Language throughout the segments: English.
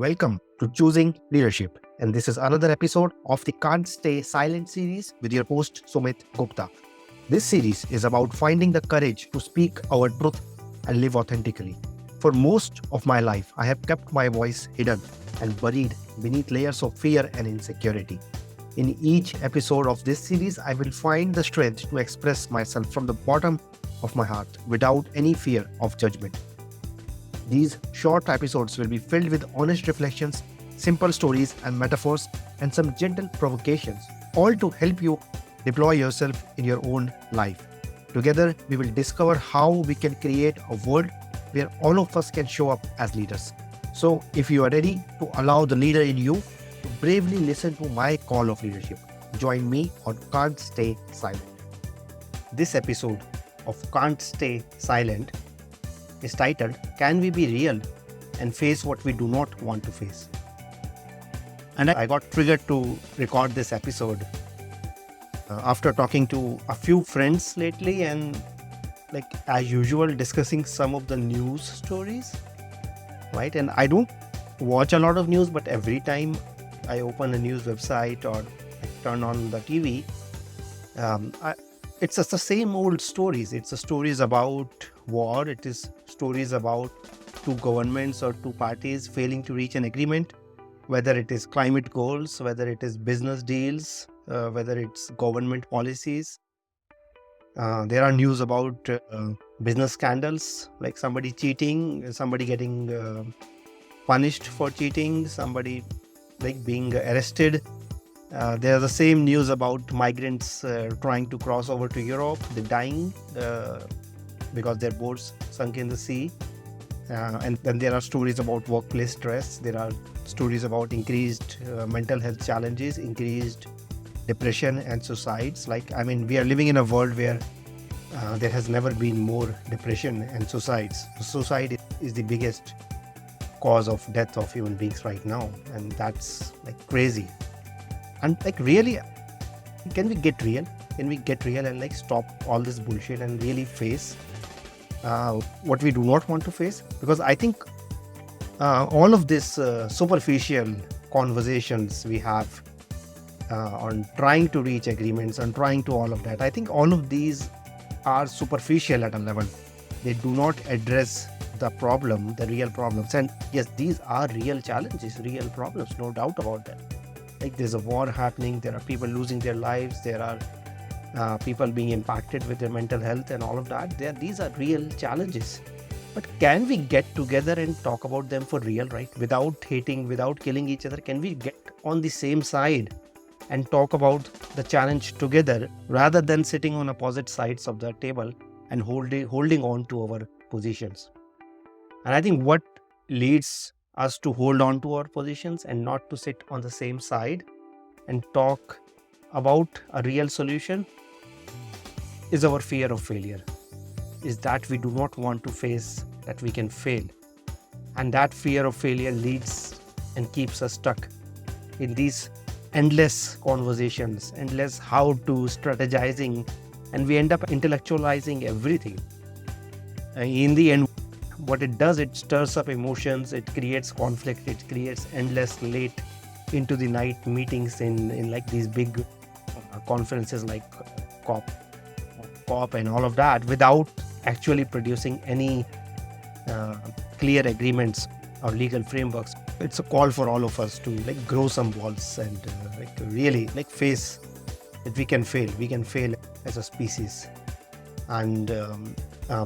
Welcome to Choosing Leadership, and this is another episode of the Can't Stay Silent series with your host Sumit Gupta. This series is about finding the courage to speak our truth and live authentically. For most of my life, I have kept my voice hidden and buried beneath layers of fear and insecurity. In each episode of this series, I will find the strength to express myself from the bottom of my heart without any fear of judgment. These short episodes will be filled with honest reflections, simple stories and metaphors, and some gentle provocations, all to help you deploy yourself in your own life. Together, we will discover how we can create a world where all of us can show up as leaders. So, if you are ready to allow the leader in you to bravely listen to my call of leadership, join me on Can't Stay Silent. This episode of Can't Stay Silent is titled, Can We Be Real and Face What We Do Not Want to Face? And I got triggered to record this episode after talking to a few friends lately and, like as usual, discussing some of the news stories, right? And I don't watch a lot of news, but every time I open a news website or I turn on the TV, it's just the same old stories. It's the stories about war. It is stories about two governments or two parties failing to reach an agreement, whether it is climate goals, whether it is business deals, whether it's government policies. There are news about business scandals, like somebody cheating, somebody getting punished for cheating, somebody like being arrested. There are the same news about migrants trying to cross over to Europe, they're dying because their boats sunk in the sea. And then there are stories about workplace stress. There are stories about increased mental health challenges, increased depression and suicides. We are living in a world where there has never been more depression and suicides. Suicide is the biggest cause of death of human beings right now, and that's like crazy. And really, can we get real? Can we get real and stop all this bullshit and really face what we do not want to face? Because I think all of this superficial conversations we have on trying to reach agreements and trying to all of that, I think all of these are superficial at a level. They do not address the problem, the real problems. And yes, these are real challenges, real problems, no doubt about that. Like there's a war happening, there are people losing their lives, there are people being impacted with their mental health and all of that. These are real challenges. But can we get together and talk about them for real, right? Without hating, without killing each other, can we get on the same side and talk about the challenge together rather than sitting on opposite sides of the table and holding on to our positions? And I think what leads us to hold on to our positions and not to sit on the same side and talk about a real solution is our fear of failure. Is that we do not want to face that we can fail. And that fear of failure leads and keeps us stuck in these endless conversations, endless how to strategizing, and we end up intellectualizing everything. In the end, what it does, it stirs up emotions, it creates conflict, it creates endless late into the night meetings in like these big conferences like COP and all of that, without actually producing any clear agreements or legal frameworks. It's a call for all of us to grow some balls and really face that we can fail as a species. And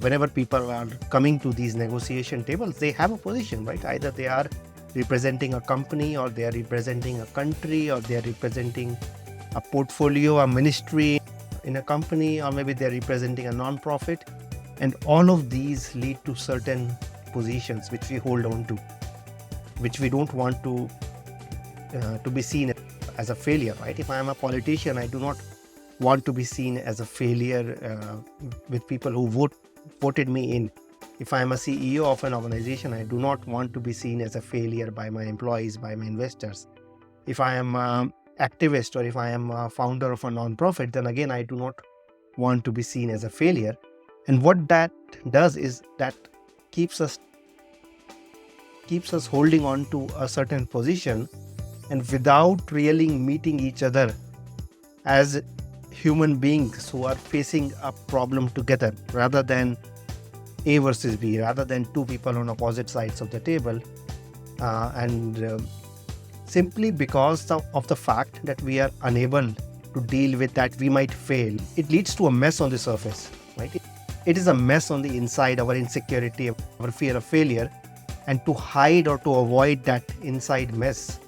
whenever people are coming to these negotiation tables, they have a position, right? Either they are representing a company, or they are representing a country, or they are representing a portfolio, a ministry in a company, or maybe they're representing a non-profit. And all of these lead to certain positions which we hold on to, which we don't want to be seen as a failure, right? If I am a politician, I do not want to be seen as a failure with people who voted me in. If I am a CEO of an organization, I do not want to be seen as a failure by my employees, by my investors. If I am an activist, or if I am a founder of a non-profit, then again, I do not want to be seen as a failure. And what that does is that keeps us keeps us holding on to a certain position and without really meeting each other as human beings who are facing a problem together, rather than A versus B, rather than two people on opposite sides of the table. And simply because of the fact that we are unable to deal with that we might fail, it leads to a mess on the surface, right? It is a mess on the inside, our insecurity, our fear of failure. And to hide or to avoid that inside mess,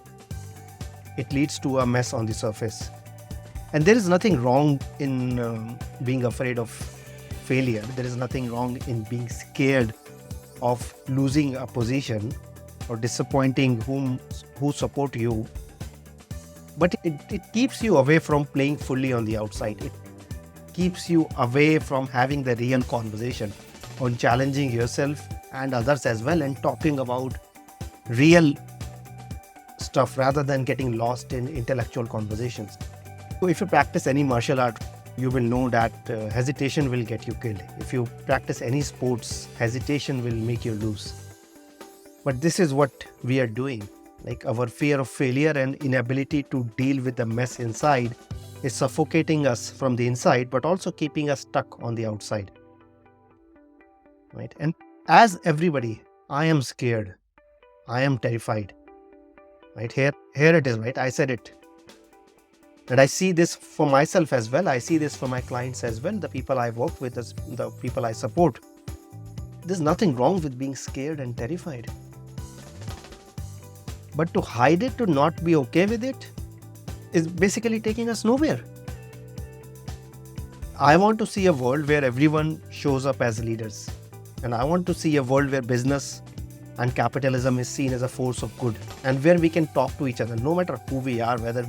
it leads to a mess on the surface. And there is nothing wrong in being afraid of failure. There is nothing wrong in being scared of losing a position or disappointing who support you. But it keeps you away from playing fully on the outside. It keeps you away from having the real conversation on challenging yourself and others as well, and talking about real stuff rather than getting lost in intellectual conversations. So if you practice any martial art, you will know that hesitation will get you killed. If you practice any sports, hesitation will make you lose. But this is what we are doing. Like, our fear of failure and inability to deal with the mess inside is suffocating us from the inside, but also keeping us stuck on the outside. Right? And as everybody, I am scared. I am terrified. Right? Here it is, right? I said it. And I see this for myself as well. I see this for my clients as well, the people I work with, the people I support. There's nothing wrong with being scared and terrified. But to hide it, to not be okay with it, is basically taking us nowhere. I want to see a world where everyone shows up as leaders. And I want to see a world where business and capitalism is seen as a force of good, and where we can talk to each other, no matter who we are, whether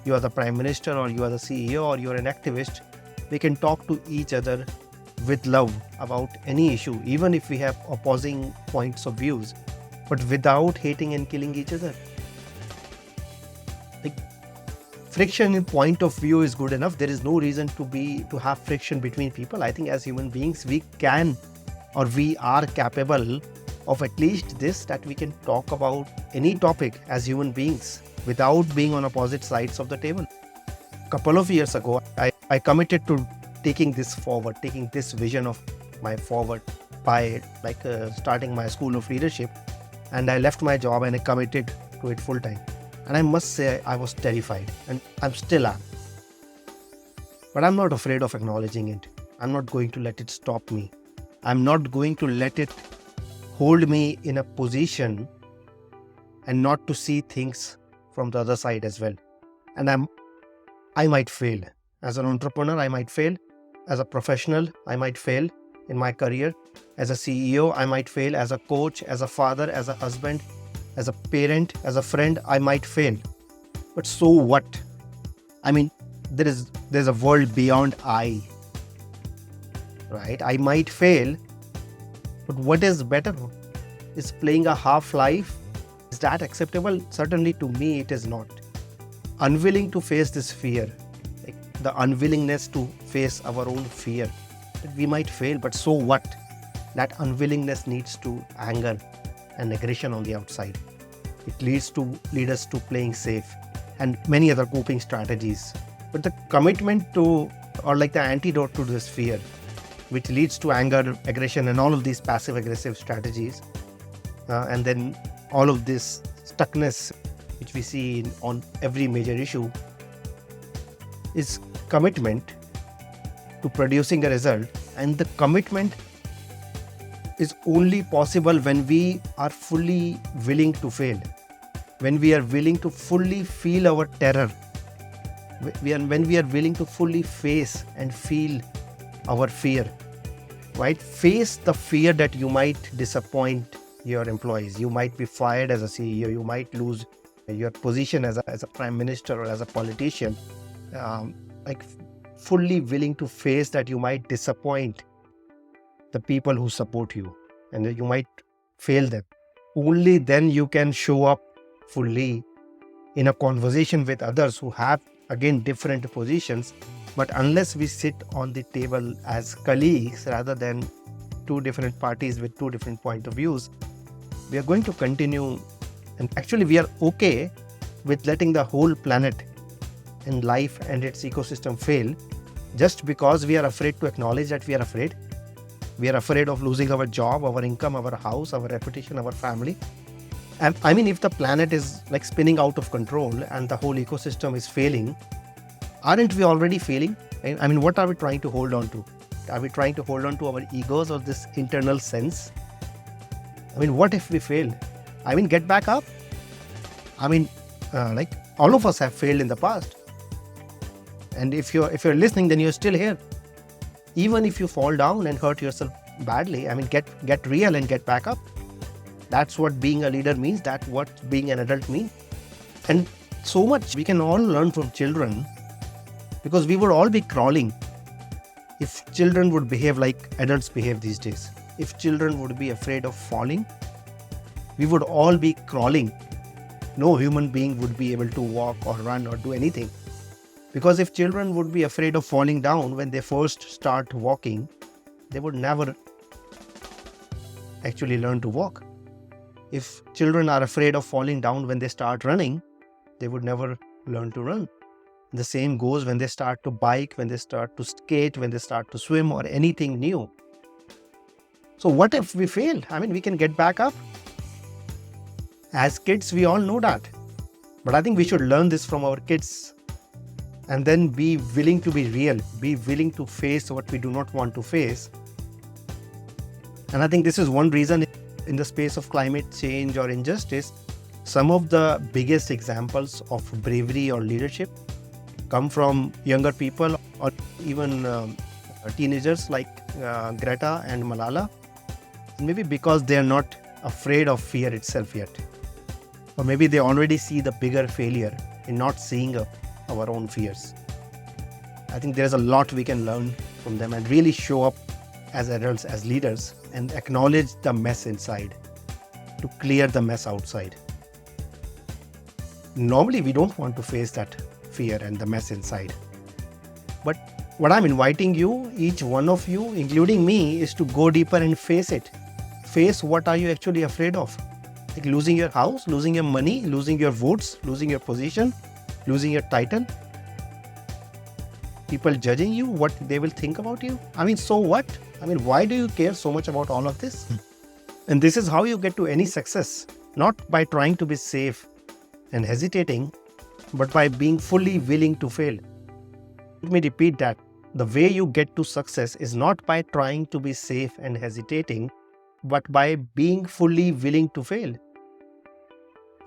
you are the Prime Minister or you are the CEO or you are an activist. We can talk to each other with love about any issue, even if we have opposing points of views, but without hating and killing each other. Like, friction in point of view is good enough. There is no reason to have friction between people. I think as human beings, we can, or we are capable of at least this, that we can talk about any topic as human beings without being on opposite sides of the table. A couple of years ago, I committed to taking this forward, taking this vision of my forward by starting my school of leadership. And I left my job and I committed to it full time. And I must say, I was terrified, and I'm still am. But I'm not afraid of acknowledging it. I'm not going to let it stop me. I'm not going to let it hold me in a position and not to see things from the other side as well. And I might fail. As an entrepreneur, I might fail. As a professional, I might fail in my career. As a CEO, I might fail. As a coach, as a father, as a husband, as a parent, as a friend, I might fail. But so what? I mean, there's a world beyond I. Right? I might fail, but what is better? Is playing a half life? Is that acceptable? Certainly to me, it is not. Unwilling to face this fear, like the unwillingness to face our own fear, that we might fail, but so what? That unwillingness leads to anger and aggression on the outside. It lead us to playing safe and many other coping strategies. But the commitment to, or like the antidote to this fear, which leads to anger, aggression, and all of these passive-aggressive strategies, and then all of this stuckness, which we see on every major issue, is commitment to producing a result. And the commitment is only possible when we are fully willing to fail, when we are willing to fully feel our terror, when we are willing to fully face and feel our fear, right? Face the fear that you might disappoint your employees, you might be fired as a CEO, you might lose your position as a prime minister or as a politician. Fully willing to face that you might disappoint the people who support you and you might fail them. Only then you can show up fully in a conversation with others who have, again, different positions. But unless we sit on the table as colleagues rather than two different parties with two different point of views, We are going to continue, and actually we are okay with letting the whole planet and life and its ecosystem fail just because we are afraid to acknowledge that we are afraid. We are afraid of losing our job, our income, our house, our reputation, our family. And I mean, if the planet is like spinning out of control and the whole ecosystem is failing, aren't we already failing? I mean, what are we trying to hold on to? Are we trying to hold on to our egos or this internal sense? I mean, what if we fail? I mean, get back up. I mean, like all of us have failed in the past. And if you're listening, then you're still here. Even if you fall down and hurt yourself badly, I mean, get real and get back up. That's what being a leader means. That's what being an adult means. And so much we can all learn from children, because we would all be crawling if children would behave like adults behave these days. If children would be afraid of falling, we would all be crawling. No human being would be able to walk or run or do anything. Because if children would be afraid of falling down when they first start walking, they would never actually learn to walk. If children are afraid of falling down when they start running, they would never learn to run. The same goes when they start to bike, when they start to skate, when they start to swim or anything new. So what if we fail? I mean, we can get back up. As kids, we all know that. But I think we should learn this from our kids and then be willing to be real, be willing to face what we do not want to face. And I think this is one reason in the space of climate change or injustice, some of the biggest examples of bravery or leadership come from younger people or even teenagers like Greta and Malala. Maybe because they are not afraid of fear itself yet. Or maybe they already see the bigger failure in not seeing our own fears. I think there's a lot we can learn from them and really show up as adults, as leaders, and acknowledge the mess inside to clear the mess outside. Normally, we don't want to face that fear and the mess inside. But what I'm inviting you, each one of you, including me, is to go deeper and face it. Face what are you actually afraid of? Like losing your house, losing your money, losing your votes, losing your position, losing your title. People judging you, what they will think about you. I mean, so what? I mean, why do you care so much about all of this? And this is how you get to any success. Not by trying to be safe and hesitating, but by being fully willing to fail. Let me repeat that. The way you get to success is not by trying to be safe and hesitating, but by being fully willing to fail.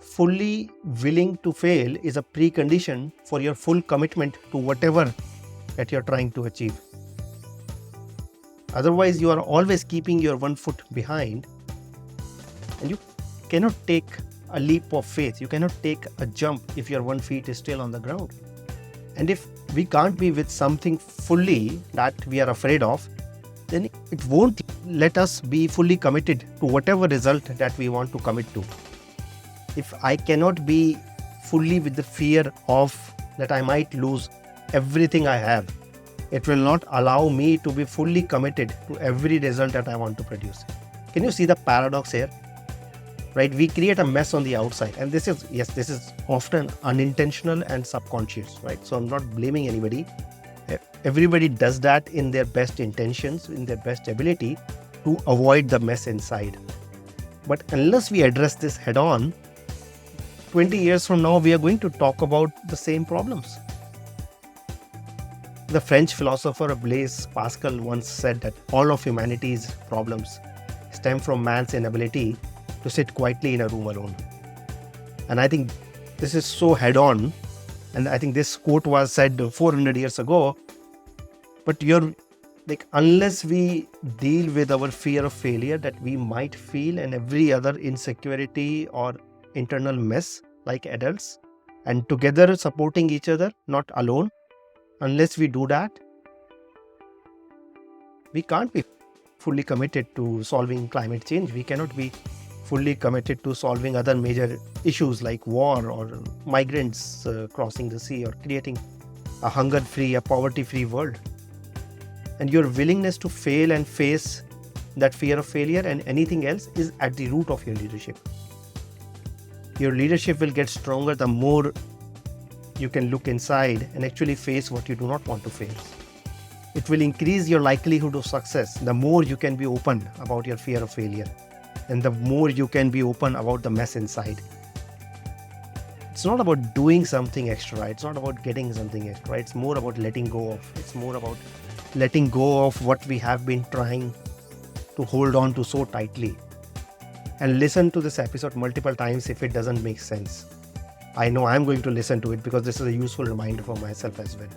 Fully willing to fail is a precondition for your full commitment to whatever that you're trying to achieve. Otherwise, you are always keeping your one foot behind, and you cannot take a leap of faith. You cannot take a jump if your 1 foot is still on the ground. And if we can't be with something fully that we are afraid of, then it won't let us be fully committed to whatever result that we want to commit to. If I cannot be fully with the fear of that I might lose everything I have, it will not allow me to be fully committed to every result that I want to produce. Can you see the paradox here? Right? We create a mess on the outside, and this is often unintentional and subconscious, right? So I'm not blaming anybody. Everybody does that in their best intentions, in their best ability to avoid the mess inside. But unless we address this head on, 20 years from now, we are going to talk about the same problems. The French philosopher Blaise Pascal once said that all of humanity's problems stem from man's inability to sit quietly in a room alone. And I think this is so head on. And I think this quote was said 400 years ago. But unless we deal with our fear of failure that we might feel and every other insecurity or internal mess like adults, and together supporting each other, not alone, unless we do that, we can't be fully committed to solving climate change. We cannot be fully committed to solving other major issues like war or migrants crossing the sea or creating a hunger-free, a poverty-free world. And your willingness to fail and face that fear of failure and anything else is at the root of your leadership. Your leadership will get stronger the more you can look inside and actually face what you do not want to face. It will increase your likelihood of success the more you can be open about your fear of failure and the more you can be open about the mess inside. It's not about doing something extra. It's not about getting something extra. It's more about letting go of. It's more about letting go of what we have been trying to hold on to so tightly. And listen to this episode multiple times if it doesn't make sense. I know I'm going to listen to it because this is a useful reminder for myself as well.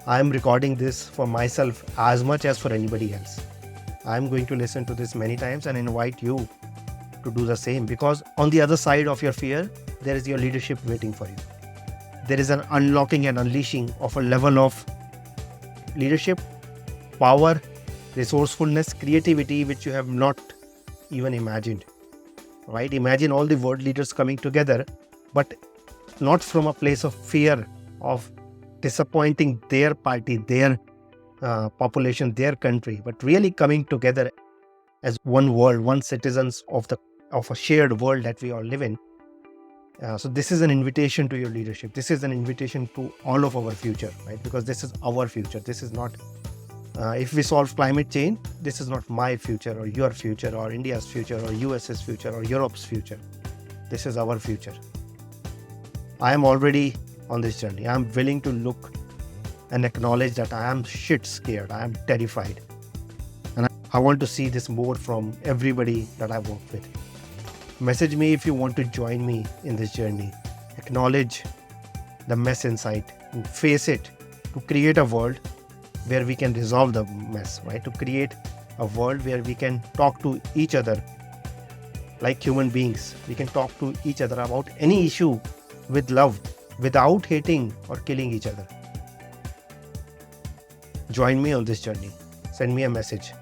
I'm recording this for myself as much as for anybody else. I'm going to listen to this many times and invite you to do the same, because on the other side of your fear, there is your leadership waiting for you. There is an unlocking and unleashing of a level of leadership, power, resourcefulness, creativity, which you have not even imagined. Right? Imagine all the world leaders coming together, but not from a place of fear of disappointing their party, their population, their country, but really coming together as one world, one citizens of a shared world that we all live in. So this is an invitation to your leadership. This is an invitation to all of our future, right? Because this is our future. This is not, if we solve climate change, this is not my future or your future or India's future or US's future or Europe's future. This is our future. I am already on this journey. I am willing to look and acknowledge that I am shit scared. I am terrified. And I want to see this more from everybody that I work with. Message me if you want to join me in this journey. Acknowledge the mess inside and face it to create a world where we can resolve the mess, right? To create a world where we can talk to each other like human beings. We can talk to each other about any issue with love, without hating or killing each other. Join me on this journey. Send me a message.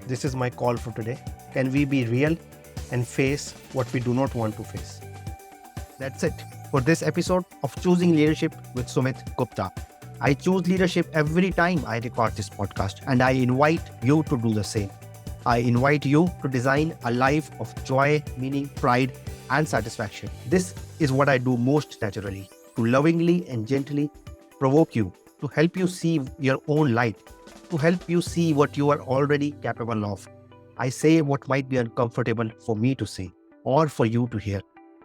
This is my call for today. Can we be real and face what we do not want to face? That's it for this episode of Choosing Leadership with Sumit Gupta. I choose leadership every time I record this podcast, and I invite you to do the same. I invite you to design a life of joy, meaning, pride, and satisfaction. This is what I do most naturally, to lovingly and gently provoke you, to help you see your own light, to help you see what you are already capable of. I say what might be uncomfortable for me to say or for you to hear.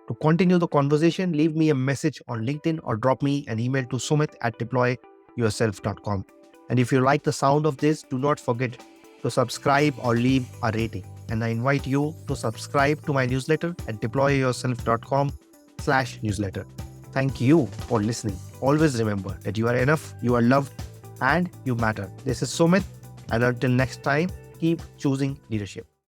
To continue the conversation, leave me a message on LinkedIn or drop me an email to sumit@deployyourself.com. And if you like the sound of this, do not forget to subscribe or leave a rating. And I invite you to subscribe to my newsletter at deployyourself.com/newsletter. Thank you for listening. Always remember that you are enough, you are loved, and you matter. This is Sumit, and until next time, keep choosing leadership.